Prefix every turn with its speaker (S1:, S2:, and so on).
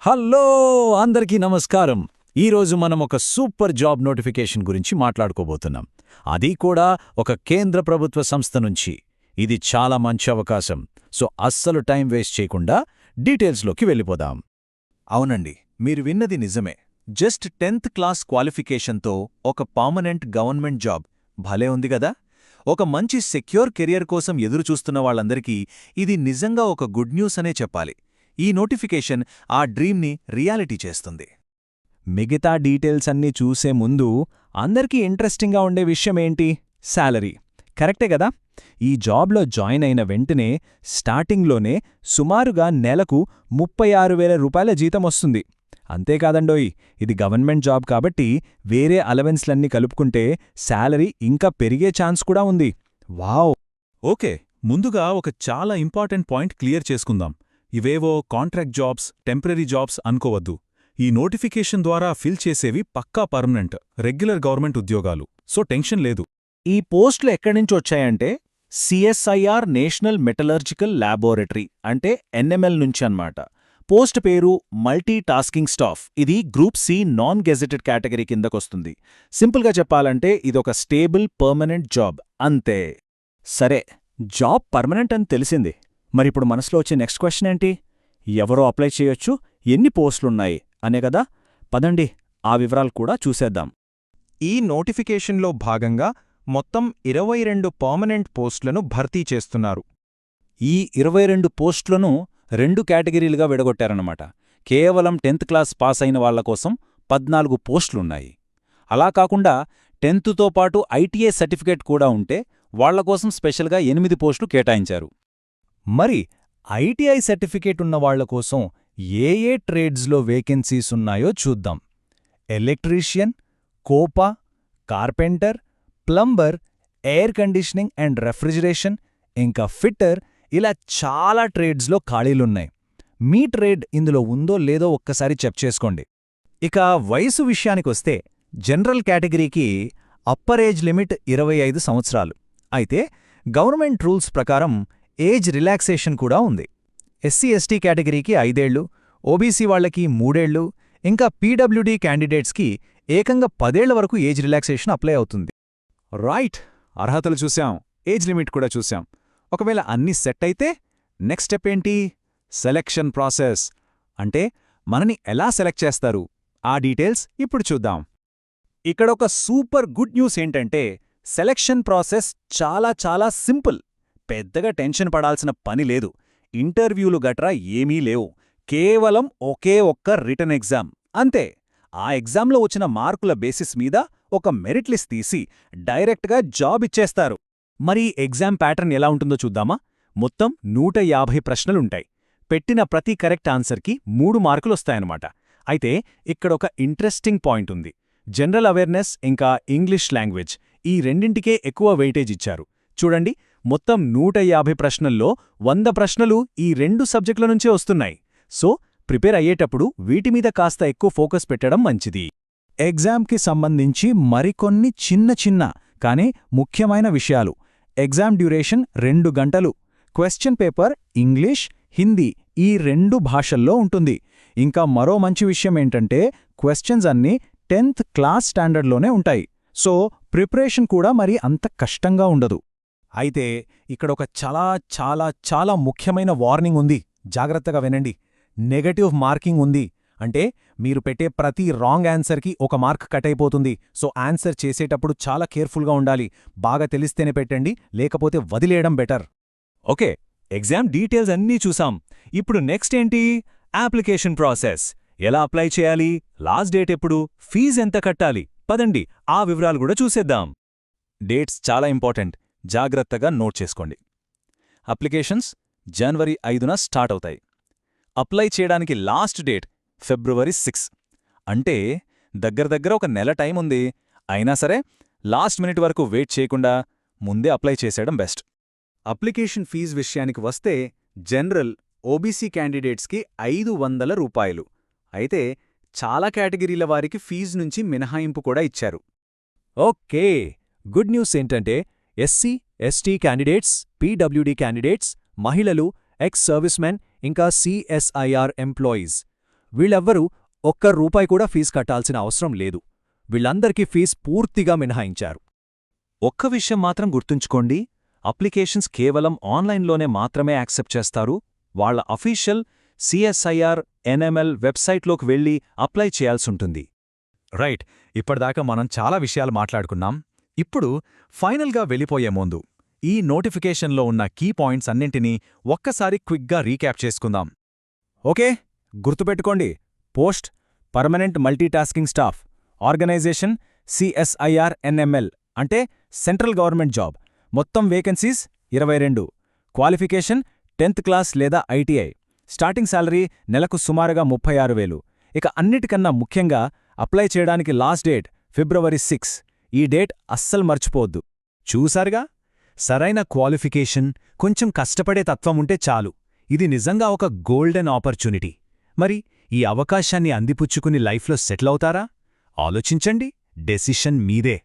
S1: Hello అందరికీ నమస్కారం. ఈరోజు మనం ఒక సూపర్ జాబ్ నోటిఫికేషన్ గురించి మాట్లాడుకోబోతున్నాం. అది కూడా ఒక కేంద్ర ప్రభుత్వ సంస్థ నుంచి. ఇది చాలా మంచి అవకాశం. సో అస్సలు టైం వేస్ట్ చేయకుండా డీటెయిల్స్లోకి వెళ్ళిపోదాం.
S2: అవునండి, మీరు విన్నది నిజమే. జస్ట్ 10th క్లాస్ క్వాలిఫికేషన్తో ఒక పర్మనెంట్ గవర్నమెంట్ జాబ్. భలే ఉంది గదా! ఒక మంచి సెక్యూర్ కెరియర్ కోసం ఎదురుచూస్తున్న వాళ్ళందరికీ ఇది నిజంగా ఒక గుడ్ న్యూస్ అనే చెప్పాలి. ఈ నోటిఫికేషన్ ఆ డ్రీమ్ని రియాలిటీ చేస్తుంది.
S3: మిగతా డీటెయిల్స్ అన్నీ చూసే ముందు అందరికీ ఇంట్రెస్టింగ్గా ఉండే విషయమేంటి? శాలరీ. కరెక్టే కదా? ఈ జాబ్లో జాయిన్ అయిన వెంటనే స్టార్టింగ్లోనే సుమారుగా నెలకు 36,000 రూపాయల జీతం వస్తుంది. అంతేకాదండోయ్, ఇది గవర్నమెంట్ జాబ్ కాబట్టి వేరే అలవెన్స్లన్నీ కలుపుకుంటే శాలరీ ఇంకా పెరిగే ఛాన్స్ కూడా ఉంది. వావ్!
S4: ఓకే, ముందుగా ఒక చాలా ఇంపార్టెంట్ పాయింట్ క్లియర్ చేసుకుందాం. ఇవేవో కాంట్రాక్ట్ జాబ్స్, టెంపరరీ జాబ్స్ అనుకోవద్దు. ఈ నోటిఫికేషన్ ద్వారా ఫిల్ చేసేవి పక్కా పర్మనెంట్, రెగ్యులర్ గవర్నమెంట్ ఉద్యోగాలు. సో టెన్షన్ లేదు.
S3: ఈ పోస్టులు ఎక్కడ్నుంచి వచ్చాయంటే సిఎస్ఐఆర్ నేషనల్ మెటలర్జికల్ ల్యాబొరేటరీ అంటే ఎన్ఎంఎల్ నుంచి అన్నమాట. పోస్ట్ పేరు మల్టీ టాస్కింగ్ స్టాఫ్. ఇది group C non gazetted category కిందకొస్తుంది. సింపుల్గా చెప్పాలంటే ఇదొక స్టేబుల్ పర్మనెంట్ జాబ్ అంతే. సరే, జాబ్ పర్మనెంట్ అని తెలిసింది. మరిప్పుడు మనసులో వచ్చే నెక్స్ట్ క్వశ్చన్ ఏంటి? ఎవరో అప్లై చేయొచ్చు, ఎన్ని పోస్టులున్నాయి అనే కదా. పదండి, ఆ వివరాలు కూడా చూసేద్దాం.
S2: ఈ నోటిఫికేషన్లో భాగంగా మొత్తం 22 పర్మనెంట్ పోస్టులను భర్తీ చేస్తున్నారు.
S1: ఈ 22 పోస్టులను 2 కేటగిరీలుగా విడగొట్టారన్నమాట. కేవలం 10th క్లాస్ పాస్ అయిన వాళ్లకోసం 14 పోస్టులున్నాయి. అలా కాకుండా 10th తో పాటు ఐటీఐ సర్టిఫికేట్ కూడా ఉంటే వాళ్లకోసం స్పెషల్గా 8 పోస్టులు కేటాయించారు.
S3: మరి ఐటీఐ సర్టిఫికేట్ ఉన్న వాళ్ల కోసం ఏ ట్రేడ్స్లో వేకెన్సీస్ ఉన్నాయో చూద్దాం. Electrician, Copa, carpenter, plumber, air conditioning and refrigeration, ఇంకా ఫిట్టర్, ఇలా చాలా ట్రేడ్స్లో ఖాళీలున్నాయి. మీ ట్రేడ్ ఇందులో ఉందో లేదో ఒక్కసారి చెక్ చేసుకోండి. ఇక వయసు విషయానికొస్తే జనరల్ కేటగిరీకి అప్పర్ ఏజ్ లిమిట్ 25 సంవత్సరాలు. అయితే గవర్నమెంట్ రూల్స్ ప్రకారం ఏజ్ రిలాక్సేషన్ కూడా ఉంది. ఎస్సీ ఎస్టీ కేటగిరీకి 5 ఏళ్లు, ఓబీసీ వాళ్లకి 3 ఏళ్లు, ఇంకా పీడబ్ల్యూడీ క్యాండిడేట్స్కి ఏకంగా 10 ఏళ్ల వరకు ఏజ్ రిలాక్సేషన్ అప్లై అవుతుంది.
S4: రైట్, అర్హతలు చూశాం, ఏజ్ లిమిట్ కూడా చూశాం. ఒకవేళ అన్నీ సెట్ అయితే నెక్స్ట్ స్టెప్ ఏంటి? Selection process. అంటే మనని ఎలా సెలెక్ట్ చేస్తారు? ఆ డీటెయిల్స్ ఇప్పుడు చూద్దాం.
S3: ఇక్కడొక సూపర్ గుడ్ న్యూస్ ఏంటంటే సెలెక్షన్ ప్రాసెస్ చాలా సింపుల్. పెద్దగా టెన్షన్ పడాల్సిన పని లేదు. ఇంటర్వ్యూలు గట్రా ఏమీ లేవు. కేవలం ఒకే ఒక్క రిటన్ ఎగ్జామ్ అంతే. ఆ ఎగ్జామ్లో వచ్చిన మార్కుల బేసిస్ మీద ఒక మెరిట్ లిస్ట్ తీసి డైరెక్ట్గా జాబ్ ఇచ్చేస్తారు. మరి ఎగ్జామ్ ప్యాటర్న్ ఎలా ఉంటుందో చూద్దామా? మొత్తం 150 ప్రశ్నలుంటాయి. పెట్టిన ప్రతి కరెక్ట్ ఆన్సర్కి 3 మార్కులొస్తాయన్నమాట. అయితే ఇక్కడొక ఇంట్రెస్టింగ్ పాయింట్ ఉంది. జనరల్ అవేర్నెస్ ఇంకా ఇంగ్లీష్ లాంగ్వేజ్, ఈ రెండింటికే ఎక్కువ వెయిటేజ్ ఇచ్చారు. చూడండి, మొత్తం 150 ప్రశ్నల్లో 100 ప్రశ్నలు ఈ 2 సబ్జెక్టుల నుంచే వస్తున్నాయి. సో ప్రిపేర్ అయ్యేటప్పుడు వీటిమీద కాస్త ఎక్కువ ఫోకస్ పెట్టడం మంచిది. ఎగ్జామ్కి సంబంధించి మరికొన్ని చిన్న కానీ ముఖ్యమైన విషయాలు. ఎగ్జామ్ డ్యూరేషన్ 2 గంటలు. క్వశ్చన్ పేపర్ ఇంగ్లీష్, హిందీ ఈ 2 భాషల్లో ఉంటుంది. ఇంకా మరో మంచి విషయమేంటంటే క్వశ్చన్స్ అన్నీ 10th క్లాస్ స్టాండర్డ్లోనే ఉంటాయి. సో ప్రిపరేషన్ కూడా మరి అంత కష్టంగా ఉండదు. అయితే ఇక్కడొక చాలా ముఖ్యమైన వార్నింగ్ ఉంది. జాగ్రత్తగా వినండి. నెగటివ్ మార్కింగ్ ఉంది. అంటే మీరు పెట్టే ప్రతి రాంగ్ ఆన్సర్కి 1 మార్క్ కట్ అయిపోతుంది. సో ఆన్సర్ చేసేటప్పుడు చాలా కేర్ఫుల్గా ఉండాలి. బాగా తెలిస్తేనే పెట్టండి, లేకపోతే వదిలేయడం బెటర్.
S4: ఓకే, ఎగ్జామ్ డీటెయిల్స్ అన్నీ చూసాం. ఇప్పుడు నెక్స్ట్ ఏంటి? Application process. ఎలా అప్లై చేయాలి? లాస్ట్ డేట్ ఎప్పుడు? ఫీజు ఎంత కట్టాలి? పదండి, ఆ వివరాలు కూడా చూసేద్దాం.
S2: డేట్స్ చాలా ఇంపార్టెంట్. జాగ్రత్తగా నోట్ చేసుకోండి. అప్లికేషన్స్ జనవరి 5న స్టార్ట్ అవుతాయి. అప్లై చేయడానికి లాస్ట్ డేట్ ఫిబ్రవరి 6. అంటే దగ్గర ఒక నెల టైం ఉంది. అయినా సరే లాస్ట్ మినిట్ వరకు వెయిట్ చేయకుండా ముందే అప్లై చేసేయడం బెస్ట్.
S3: అప్లికేషన్ ఫీజు విషయానికి వస్తే జనరల్, ఓబీసీ క్యాండిడేట్స్కి 500 రూపాయలు. అయితే చాలా కేటగిరీల వారికి ఫీజు నుంచి మినహాయింపు కూడా ఇచ్చారు. ఓకే, గుడ్ న్యూస్ ఏంటంటే SC, ST candidates, PWD candidates, మహిళలు, ఎక్స్ సర్వీస్మెన్ ఇంకా సిఎస్ఐఆర్ ఎంప్లాయీస్ వీళ్ళెవ్వరూ ఒక్క రూపాయి కూడా ఫీజు కట్టాల్సిన అవసరం లేదు. వీళ్ళందరికీ ఫీజు పూర్తిగా మినహాయించారు.
S2: ఒక్క విషయం మాత్రం గుర్తుంచుకోండి, అప్లికేషన్స్ కేవలం ఆన్లైన్లోనే మాత్రమే యాక్సెప్ట్ చేస్తారు. వాళ్ళ అఫీషియల్ CSIR NML వెబ్సైట్లోకి వెళ్ళి అప్లై చేయాల్సుంటుంది.
S4: రైట్, ఇప్పటిదాకా మనం చాలా విషయాలు మాట్లాడుకున్నాం. ఇప్పుడు ఫైనల్గా వెళ్ళిపోయే ముందు ఈ నోటిఫికేషన్లో ఉన్న కీ పాయింట్స్ అన్నింటినీ ఒక్కసారి క్విక్గా రీక్యాప్ చేసుకుందాం.
S3: ఓకే, గుర్తుపెట్టుకోండి. Post permanent multitasking staff, organisation CSIR NML అంటే సెంట్రల్ గవర్నమెంట్ జాబ్. మొత్తం వేకెన్సీస్ 22. క్వాలిఫికేషన్ 10th క్లాస్ లేదా ITI. స్టార్టింగ్ శాలరీ నెలకు సుమారుగా 36,000. ఇక అన్నిటికన్నా ముఖ్యంగా అప్లై చేయడానికి లాస్ట్ డేట్ February 6. ఈ డేట్ అస్సలు మర్చిపోవద్దు.
S4: చూసారుగా, సరైన క్వాలిఫికేషన్, కొంచెం కష్టపడే తత్వముంటే చాలు. ఇది నిజంగా ఒక గోల్డెన్ ఆపర్చునిటీ. మరి ఈ అవకాశాన్ని అందిపుచ్చుకుని లైఫ్లో సెటిల్ అవుతారా? ఆలోచించండి, డెసిషన్ మీదే.